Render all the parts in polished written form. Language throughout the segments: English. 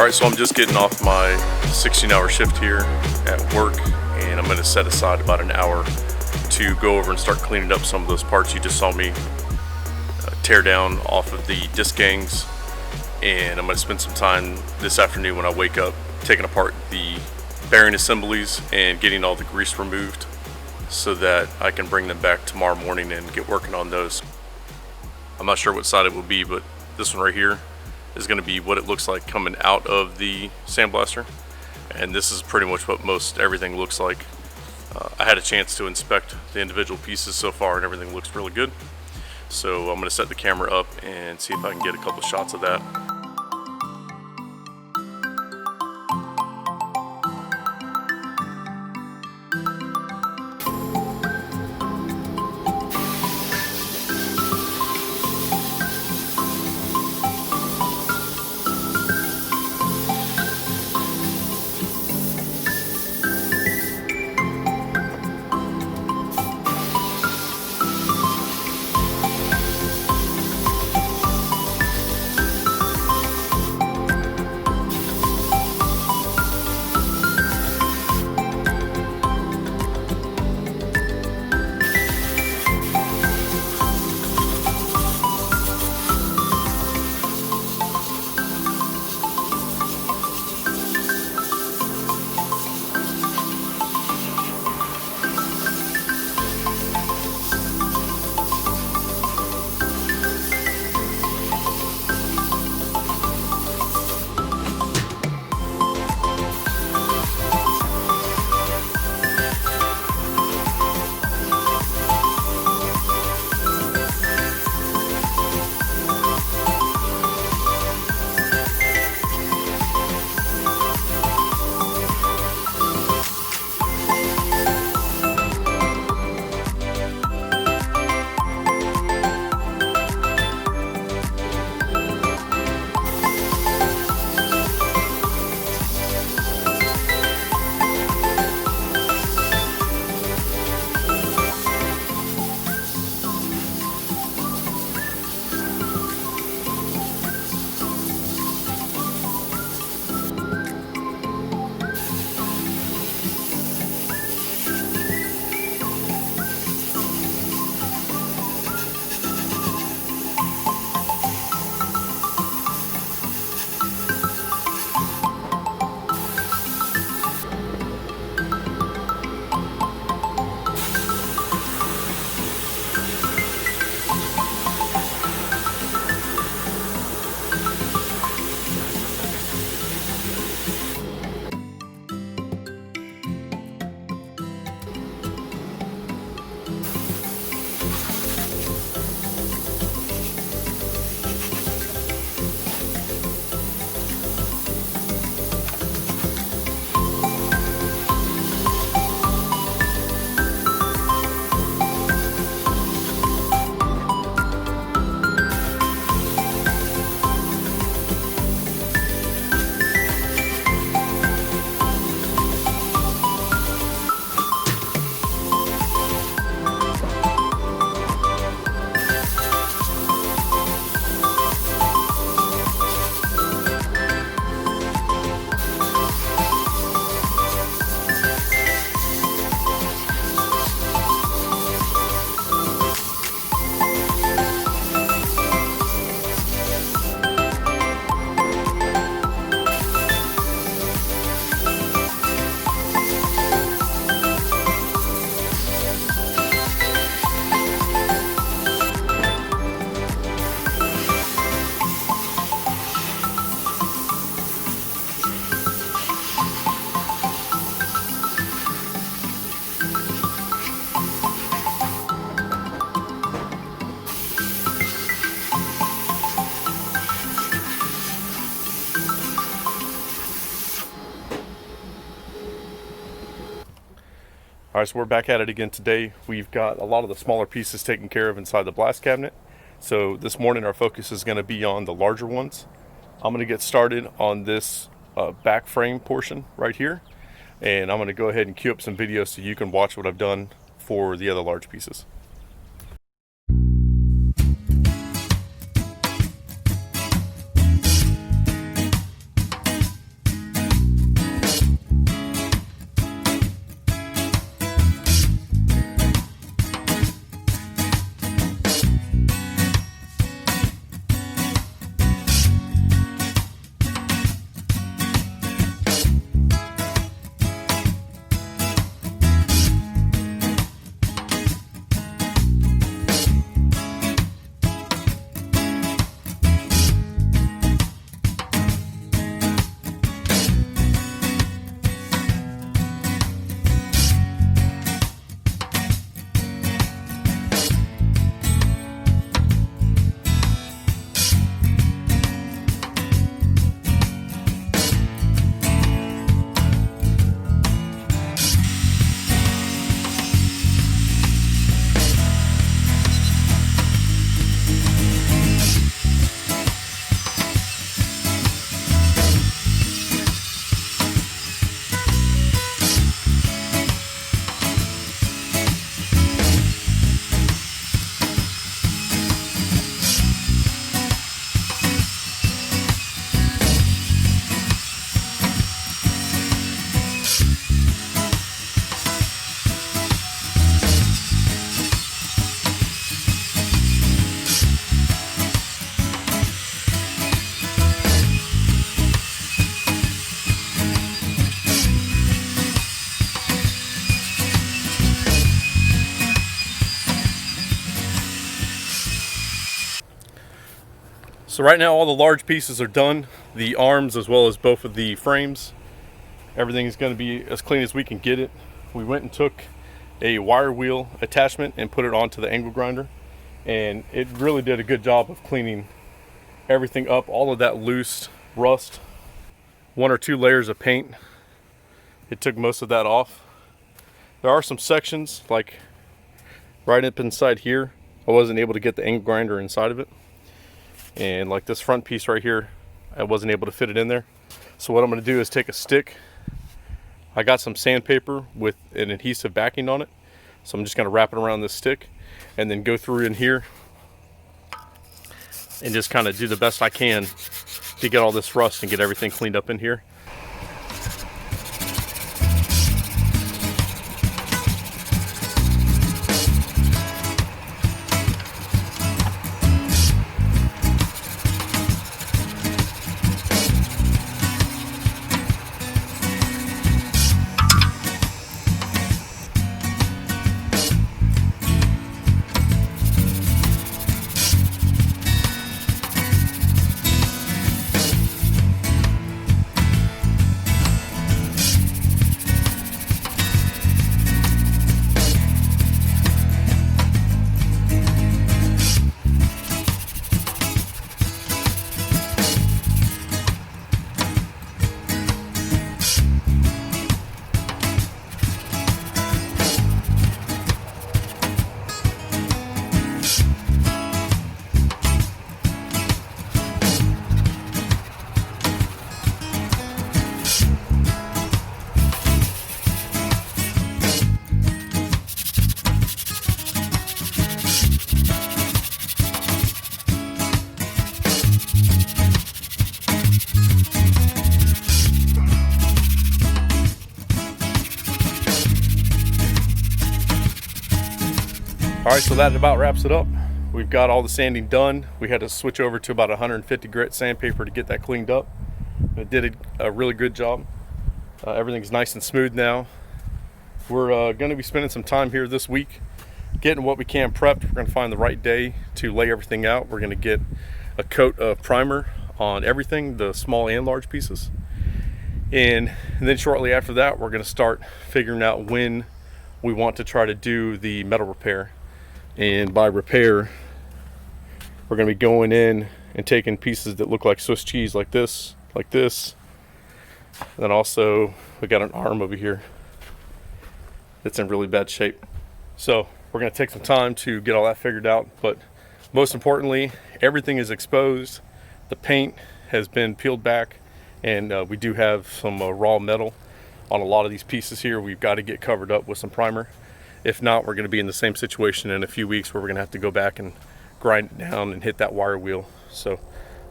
Alright, so I'm just getting off my 16-hour shift here at work, and I'm going to set aside about an hour to go over and start cleaning up some of those parts you just saw me tear down off of the disc gangs. And I'm going to spend some time this afternoon when I wake up taking apart the bearing assemblies and getting all the grease removed so that I can bring them back tomorrow morning and get working on those. I'm not sure what side it will be, but this one right here is going to be what it looks like coming out of the sandblaster, and this is pretty much what most everything looks like. I had a chance to inspect the individual pieces so far and everything looks really good, so I'm going to set the camera up and see if I can get a couple shots of that. Alright, so we're back at it again today. We've got a lot of the smaller pieces taken care of inside the blast cabinet. So this morning our focus is going to be on the larger ones. I'm going to get started on this back frame portion right here. And I'm going to go ahead and queue up some videos so you can watch what I've done for the other large pieces. So right now all the large pieces are done, the arms as well as both of the frames. Everything is going to be as clean as we can get it. We went and took a wire wheel attachment and put it onto the angle grinder, and it really did a good job of cleaning everything up, all of that loose rust. 1 or 2 layers of paint, it took most of that off. There are some sections, like right up inside here, I wasn't able to get the angle grinder inside of it. And like this front piece right here, I wasn't able to fit it in there. So what I'm going to do is take a stick. I got some sandpaper with an adhesive backing on it, so I'm just going to wrap it around this stick and then go through in here and just kind of do the best I can to get all this rust and get everything cleaned up in here. All right, so that about wraps it up. We've got all the sanding done. We had to switch over to about 150 grit sandpaper to get that cleaned up. It did a really good job. Everything's nice and smooth now. We're going to be spending some time here this week getting what we can prepped. We're going to find the right day to lay everything out. We're going to get a coat of primer on everything, the small and large pieces. And then shortly after that, we're going to start figuring out when we want to try to do the metal repair. And by repair, we're going to be going in and taking pieces that look like Swiss cheese, like this. And then also we got an arm over here that's in really bad shape. So we're going to take some time to get all that figured out, but most importantly, everything is exposed. The paint has been peeled back, and we do have some raw metal on a lot of these pieces here. We've got to get covered up with some primer. If not, we're going to be in the same situation in a few weeks where we're going to have to go back and grind it down and hit that wire wheel. So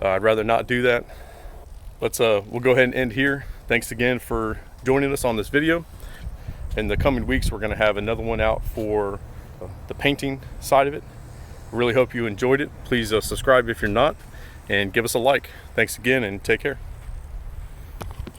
I'd rather not do that. We'll go ahead and end here. Thanks again for joining us on this video. In the coming weeks, we're going to have another one out for the painting side of it. Really hope you enjoyed it. Please subscribe if you're not, and give us a like. Thanks again, and take care.